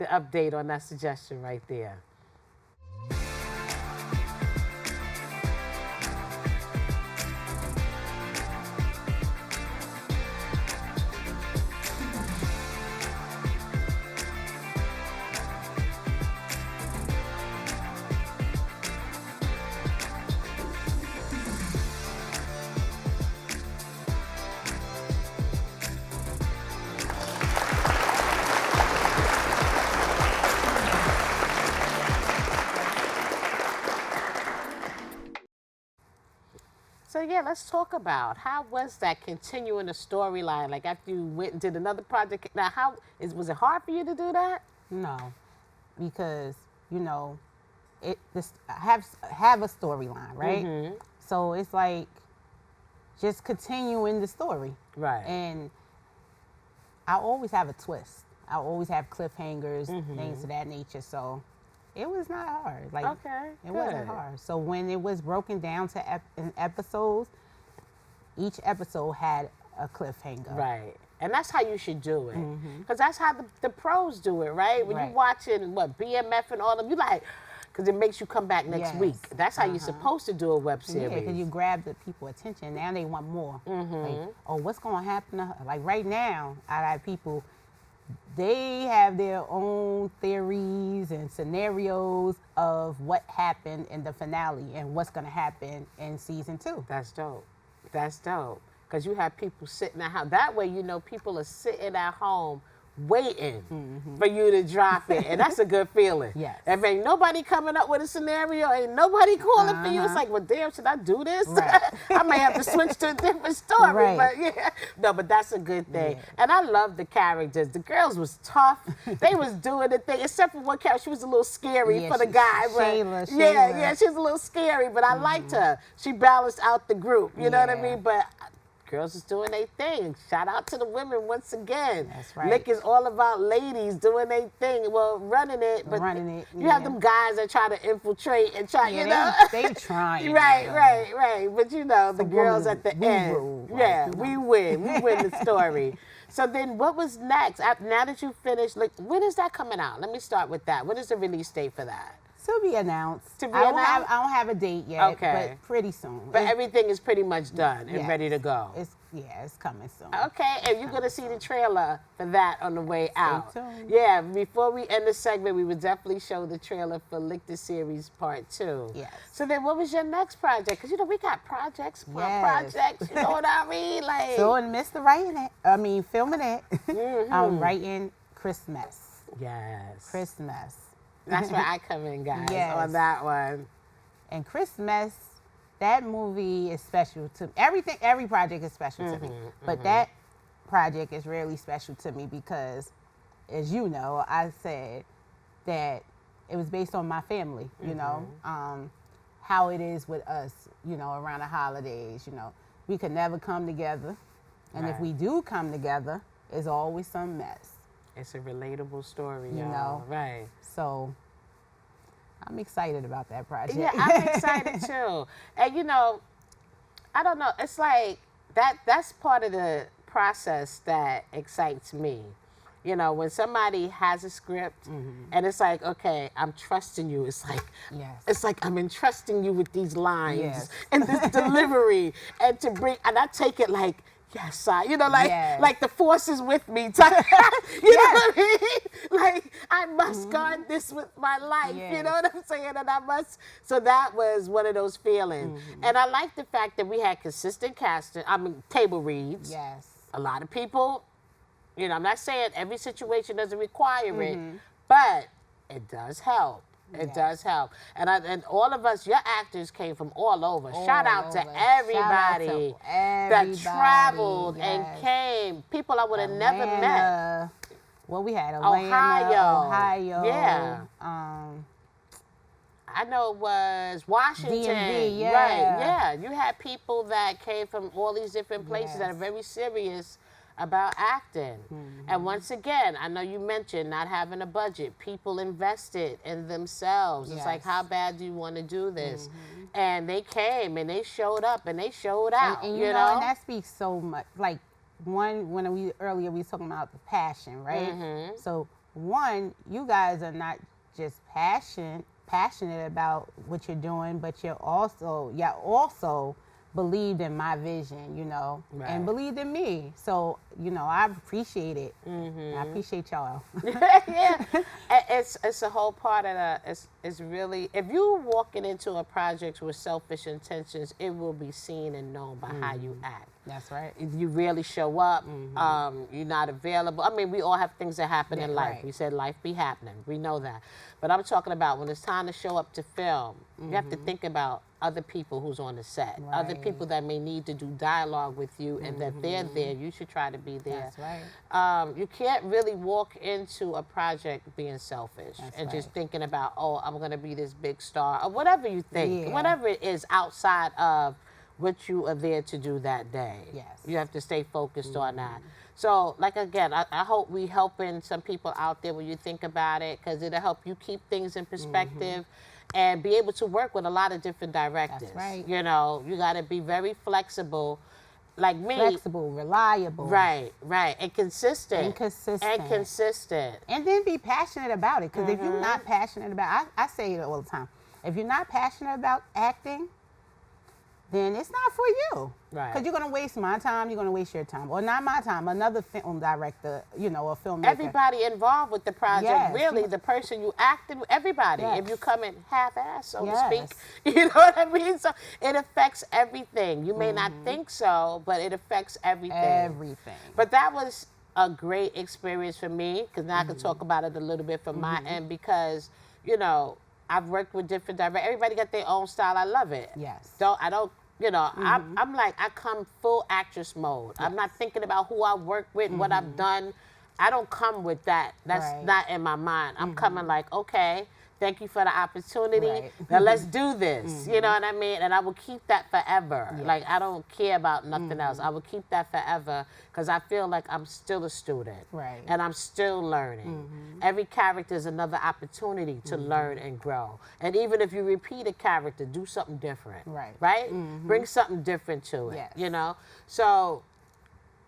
update on that suggestion right there. So yeah, let's talk about how was that continuing the storyline? Like after you went and did another project, now was it hard for you to do that? No, because have a storyline, right? So it's like just continuing the story, right? And I always have a twist. I always have cliffhangers, things of that nature. So. It was not hard. It wasn't hard. So when it was broken down to episodes, each episode had a cliffhanger. Right. And that's how you should do it. Because that's how the pros do it, right? When you're watching, BMF and all them, you like, because it makes you come back next week. That's how you're supposed to do a web series. Yeah, because you grab the people's attention. Now they want more. Like, what's going to happen to her? Like right now, I have people... They have their own theories and scenarios of what happened in the finale and what's going to happen in season 2. That's dope. That's dope. Because you have people sitting at home. That way, people are sitting at home waiting for you to drop it. And that's a good feeling. Yes. If ain't nobody coming up with a scenario, ain't nobody calling for you, it's like, well, damn, should I do this? Right. I may have to switch to a different story. Right. But yeah. No, but that's a good thing. And I love the characters. The girls was tough. They was doing the thing, except for one character. She was a little scary for the guy. Shayla. Yeah, she was a little scary, but I liked her. She balanced out the group. You know what I mean? But girls is doing their thing. Shout out to the women once again. That's right. Lick is all about ladies doing their thing. Well, running it, but you have them guys that try to infiltrate and try, you know. They trying. Right. But you know, the girls at the end. Rule, we win. We win the story. So then what was next? Now that you finished, like, when is that coming out? Let me start with that. When is the release date for that? To be announced. To be I announced? don't have a date yet, Okay. but pretty soon. But everything is pretty much done and Yes. ready to go. It's coming soon. Okay, and you're gonna see the trailer for that on the way out. tuned. Yeah, before we end the segment, we would definitely show the trailer for Lick the Series Part 2. Yes. So then what was your next project? Because, you know, we got projects, Yes. projects, you know what I mean? Like, So in the midst of filming it, I'm writing Christmas. yes. Christmas. That's where I come in, guys, Yes. on that one. And Christmas, that movie is special to me. Every project is special to me. But that project is really special to me because, as you know, I said that it was based on my family, you know, how it is with us, you know, around the holidays, you know. We could never come together. And if we do come together, it's always some mess. It's a relatable story, You y'all. know. Right. So I'm excited about that project. Yeah, I'm excited too. And you know, I don't know, it's like that's part of the process that excites me. You know, when somebody has a script and it's like, okay, I'm trusting you. It's like, it's like I'm entrusting you with these lines and this delivery and I take it like, yes, you know, like the force is with me. You know what I mean? Like, I must guard this with my life. You know what I'm saying? And I must. So that was one of those feelings. And I like the fact that we had consistent casting. I mean, table reads. Yes. A lot of people, you know, I'm not saying every situation doesn't require it, but it does help. It does help. And all of us, your actors came from all over. Shout out to everybody that traveled and came. People I would have never met. Well, we had Atlanta, Ohio. Yeah. I know it was Washington. DMV, yeah. Right, yeah. You had people that came from all these different places that are very serious about acting. And once again, I know you mentioned not having a budget. People invested in themselves. It's like, how bad do you want to do this? And they came and they showed up and they showed out. And you know, and that speaks so much. Like, when we earlier we was talking about the passion, right? So one, you guys are not just passionate about what you're doing, but y'all also believed in my vision, you know, and believed in me. So, you know, I appreciate it. I appreciate y'all. Yeah, it's a whole part of that. It's really, if you walking into a project with selfish intentions, it will be seen and known by how you act. That's right. If you really show up, you're not available. I mean, we all have things that happen in life. Right. We said life be happening. We know that. But I'm talking about when it's time to show up to film, you have to think about other people who's on the set, other people that may need to do dialogue with you, and that they're there. You should try to be there. That's right. You can't really walk into a project being selfish and just thinking about, oh, I'm going to be this big star, or whatever you think, whatever it is outside of what you are there to do that day. Yes. You have to stay focused on that. So, like, again, I hope we helping some people out there when you think about it, because it'll help you keep things in perspective and be able to work with a lot of different directors. That's right. You know, you got to be very flexible. Like me. Flexible, reliable. Right. And consistent. And consistent. And And then be passionate about it. Because if you're not passionate about I say it all the time. If you're not passionate about acting, then it's not for you. Right. Because you're going to waste my time, you're going to waste your time. Or not my time, another film director, you know, a filmmaker. everybody involved with the project, Yes. really, the person you acted with, everybody. Yes. If you come in half-assed, so to Yes. speak, you know what I mean? So it affects everything. You may not think so, but it affects everything. Everything. But that was a great experience for me, because now I can talk about it a little bit from my end, because, you know, I've worked with different directors. Everybody got their own style. I love it. Yes. I don't, you know, I'm like, I come full actress mode. I'm not thinking about who I work with, what I've done. I don't come with that. That's not in my mind. I'm coming like, okay, thank you for the opportunity. Now let's do this. You know what I mean? And I will keep that forever. Like, I don't care about nothing else. I will keep that forever, because I feel like I'm still a student. And I'm still learning. Every character is another opportunity to learn and grow. And even if you repeat a character, do something different. Right? Bring something different to it. You know? So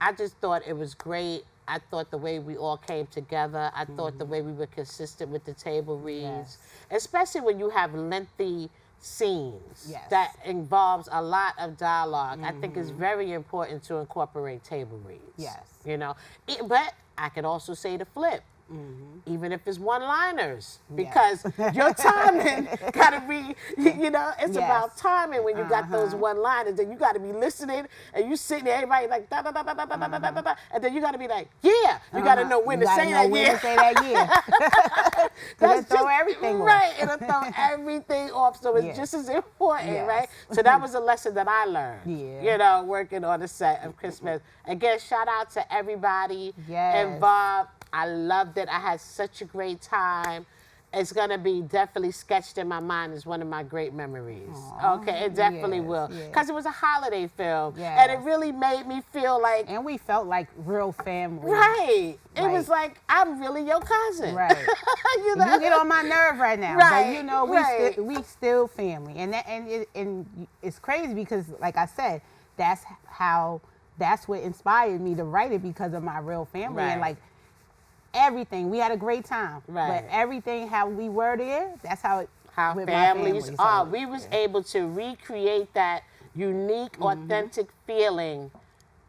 I just thought it was great. I thought the way we all came together, I thought the way we were consistent with the table reads, especially when you have lengthy scenes that involves a lot of dialogue. I think it's very important to incorporate table reads. You know, but I could also say the flip. Even if it's one-liners, because your timing gotta be, you know, it's about timing when you got those one-liners, and you gotta be listening, and you sitting there, everybody like da da da da da da da da da, and then you gotta be like, yeah, you gotta know when to say that, That's throw everything off. It'll throw everything off, so it's just as important, right? So that was a lesson that I learned, you know, working on the set of Christmas. Again, shout out to everybody involved. I loved it. I had such a great time. It's going to be definitely sketched in my mind as one of my great memories. Okay, it definitely will. Because it was a holiday film. And it really made me feel like... And we felt like real family. It was like, I'm really your cousin. You know? You get on my nerve right now. But you know, we still family. And it's crazy because, like I said, that's what inspired me to write it, because of my real family. And like, everything, we had a great time, but everything how we were there, that's how families are. We was able to recreate that unique, authentic feeling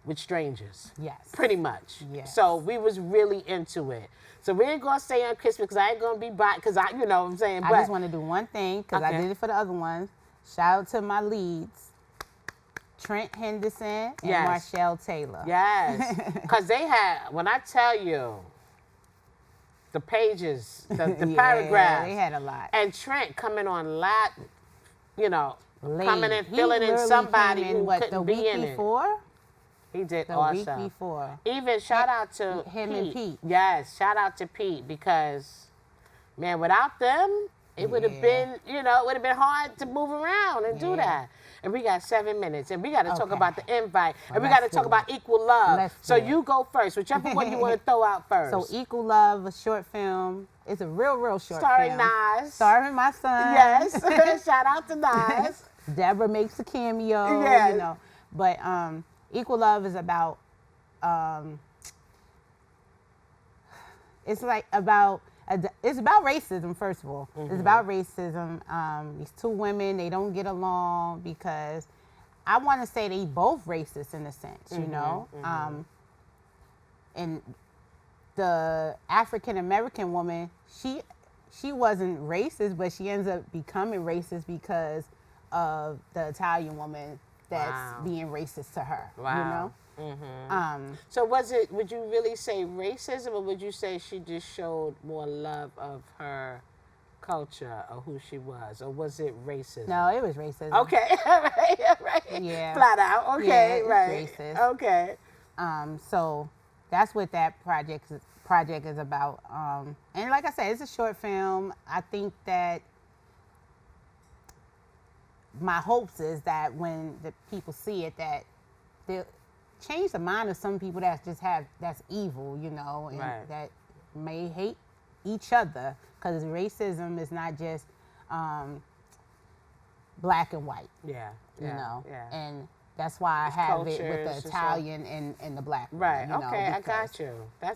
with strangers. Pretty much. So we was really into it. So we ain't gonna stay on Christmas, because I ain't gonna be by, because you know what I'm saying. I just want to do one thing, because I did it for the other ones. Shout out to my leads, Trent Henderson and Marshall Taylor. Because they had, when I tell you, the pages, the paragraphs. They had a lot. And Trent coming on you know, coming and he filling in somebody who the couldn't be in before? It. He did the awesome. week before. Even shout out to him Pete. and Pete. Yes, shout out to Pete, because, man, without them, it would have been, you know, it would have been hard to move around and do that. And we got 7 minutes, and we got to talk about the invite, and we got to talk about Equal Love. So you go first, whichever one you want to throw out first. So Equal Love, a short film. It's a real short Starring film. Nas. Starring my son. Yes. Shout out to Nas. Deborah makes a cameo. You know. But Equal Love is about, it's about racism, first of all. It's about racism. These two women, they don't get along because I want to say they both racist in a sense, you know? And the African-American woman, she wasn't racist, but she ends up becoming racist because of the Italian woman that's being racist to her, you know? So would you really say racism, or would you say she just showed more love of her culture or who she was, or was it racism? No, it was racism. Okay, right. Yeah. Flat out. Okay, racist. Okay. So that's what that project is about. And like I said, it's a short film. I think that my hopes is that when the people see it, that they'll change the mind of some people that's evil, you know, and that may hate each other, because racism is not just black and white. You know, and that's why I have it with the Italian and the black. Right. You know, okay, I got you.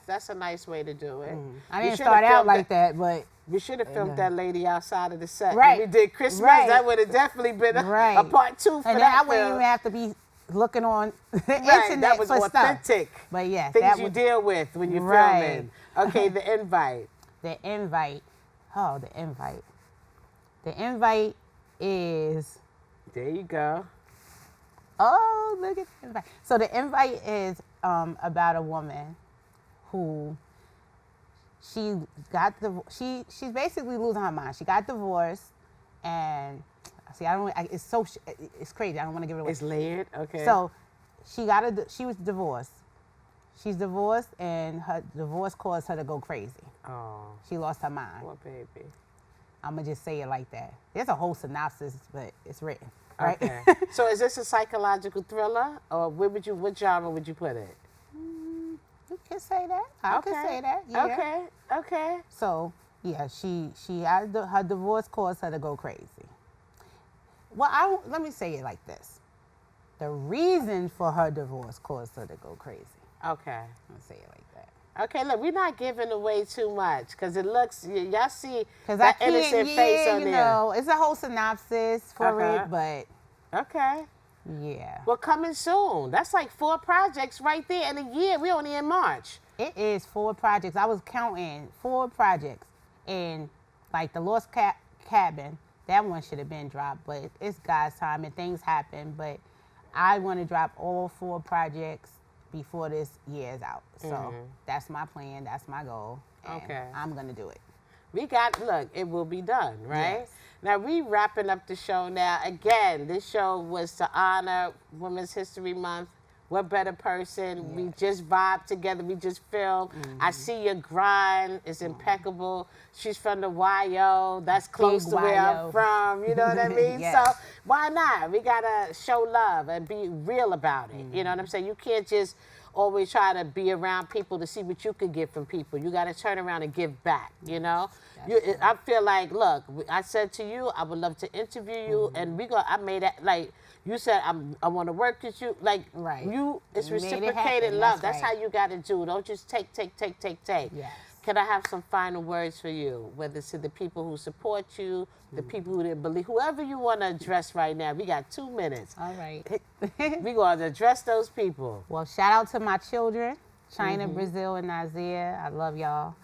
That's a nice way to do it. I didn't start out like that, but we should have filmed that lady outside of the set. Right. When we did Christmas. That would have definitely been a part 2 for and that. I wouldn't even have to be looking on the internet that was for authentic. Stuff. But yeah, things you deal with when you're filming. Okay, the invite. The invite. Oh, the invite. The invite is. There you go. Oh, look at the invite. So the invite is about a woman who she's basically losing her mind. She got divorced, and see, it's crazy. I don't want to give it away. It's layered, okay. So she was divorced. She's divorced, and her divorce caused her to go crazy. Oh. She lost her mind. Poor baby. I'm gonna just say it like that. There's a whole synopsis, but it's written, right? Okay. So is this a psychological thriller, or what genre would you put it? You can say that. I can say that. Yeah. Okay. So yeah, she had her divorce caused her to go crazy. Well, let me say it like this. The reason for her divorce caused her to go crazy. Okay. I'm gonna say it like that. Okay, look, we're not giving away too much because it looks, y'all see that that innocent face on you there. know, it's a whole synopsis for it, but okay. Yeah. Well, coming soon. That's like 4 projects right there in a year. We only in March. It is 4 projects. I was counting 4 projects, and like the Lost Cabin, that one should have been dropped, but it's God's time and things happen. But I want to drop all 4 projects before this year is out. So that's my plan. That's my goal. And I'm gonna do it. Look, it will be done, right? Yes. Now, we wrapping up the show now. Again, this show was to honor Women's History Month. What better person? Yes. We just vibe together. We just filmed. I see your grind. It's impeccable. She's from the YO. That's close to where I'm from. You know what I mean? Yes. So why not? We got to show love and be real about it. You know what I'm saying? You can't just always try to be around people to see what you can get from people. You got to turn around and give back, you know? I feel like, look, I said to you, I would love to interview you, and I made it, like, you said, I want to work with you. Like, it's reciprocated love. That's how you got to do. Don't just take. Yes. Can I have some final words for you? Whether it's to the people who support you, the people who didn't believe, whoever you want to address right now. We got 2 minutes. All right. We're going to address those people. Well, shout out to my children, China, Brazil, and Isaiah. I love y'all.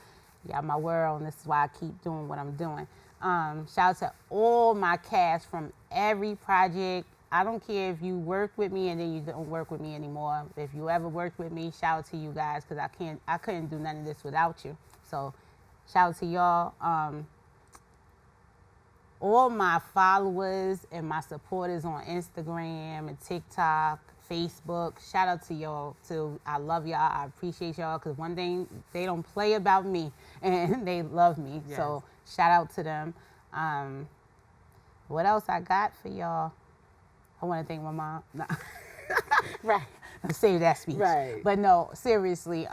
Y'all my world, and this is why I keep doing what I'm doing. Shout out to all my cast from every project. I don't care if you work with me and then you don't work with me anymore. If you ever worked with me, shout out to you guys, because I couldn't do none of this without you. So shout out to y'all. All my followers and my supporters on Instagram and TikTok, Facebook, shout out to y'all too. I love y'all. I appreciate y'all, because one thing, they don't play about me and they love me. Yes. So shout out to them. What else I got for y'all? I want to thank my mom. No. Right. Save that speech. Right. But no, seriously,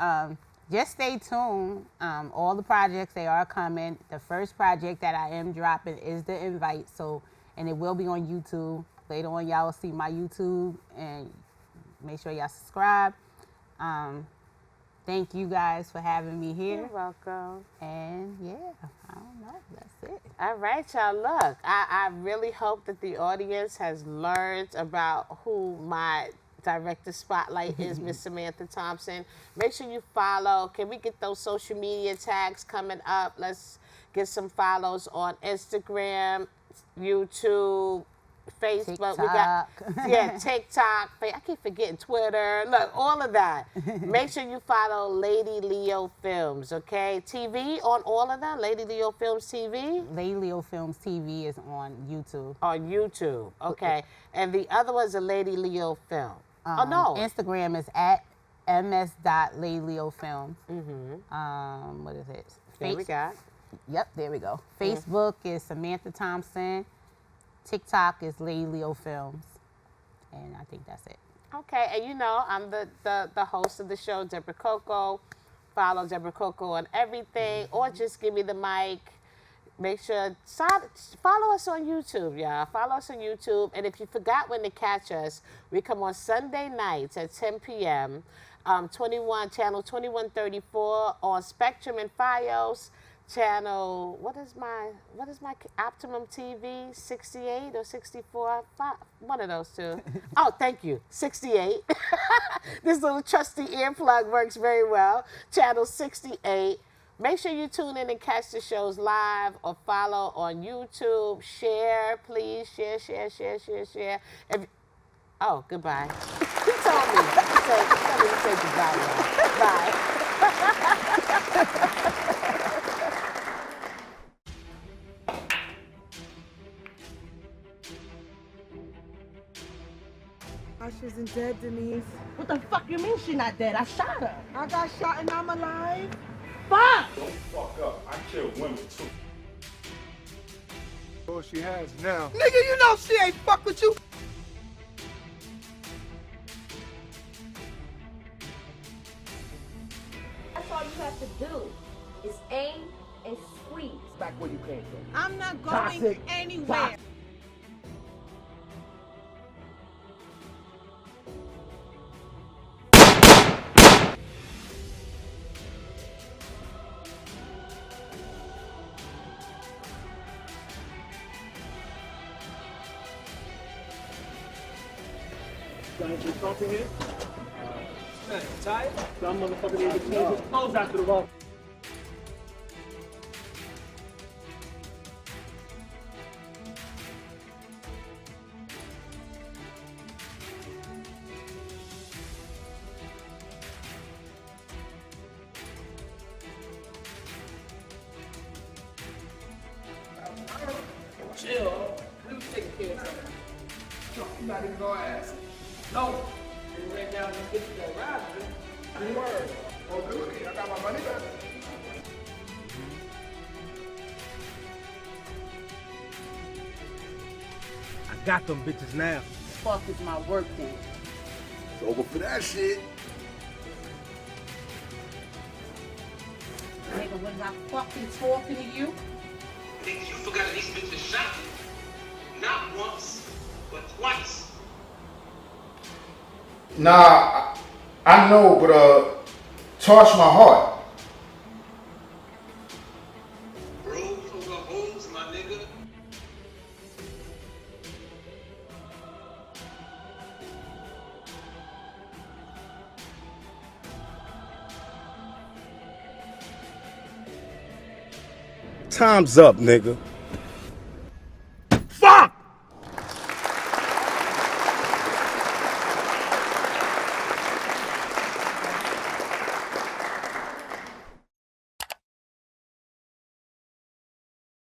just stay tuned. All the projects, they are coming. The first project that I am dropping is The Invite, and it will be on YouTube. Later on, y'all will see my YouTube, and make sure y'all subscribe. Thank you guys for having me here. You're welcome. And yeah, I don't know, that's it. All right, y'all. Look, I really hope that the audience has learned about who my Director Spotlight is, Miss Samantha Thompson. Make sure you follow. Can we get those social media tags coming up? Let's get some follows on Instagram, YouTube, Facebook. TikTok. We got TikTok. I keep forgetting Twitter. Look, all of that. Make sure you follow Lady Leo Films, okay? TV on all of them? Lady Leo Films TV? Lady Leo Films TV is on YouTube. On YouTube, okay. And the other one's a Lady Leo Film. Oh, no. Instagram is at ms.ladyleofilms. What is it? There we got. Yep, there we go. Facebook is Samantha Thompson. TikTok is Lady Leo Films. And I think that's it. Okay, and you know, I'm the host of the show, Deborah Coco. Follow Deborah Coco on everything, or just give me the mic. Make sure, follow us on YouTube, y'all. Follow us on YouTube. And if you forgot when to catch us, we come on Sunday nights at 10 p.m., channel 2134 on Spectrum and Fios. Channel, what is my Optimum TV, 68 or 64? One of those two. Oh, thank you, 68. This little trusty earplug works very well. Channel 68. Make sure you tune in and catch the shows live or follow on YouTube. Share, please. Share. Oh, goodbye. He told me. He said goodbye. Bye. She isn't dead, Denise. What the fuck you mean she not dead? I shot her. I got shot and I'm alive. Fuck! Don't fuck up. I kill women too. All she has now. Nigga, you know she ain't fuck with you. That's all you have to do is aim and squeeze. Back where you came from. I'm not going Toxic. anywhere. Trying to talk here? Tired? Some motherfucker need to change his clothes after the wrong. Chill. Who's taking care of something? You not even gonna ask. No. You ran down and get that ride. Good word. Oh, good. I got my money back. I got them bitches now. Fuck is my work then. It's over for that shit. Nigga, was I fucking talking to you? Nigga, you forgot these bitches shot you. Not once, but twice. Nah, I know, but touch my heart. Bros over hoes, my nigga. Time's up, nigga.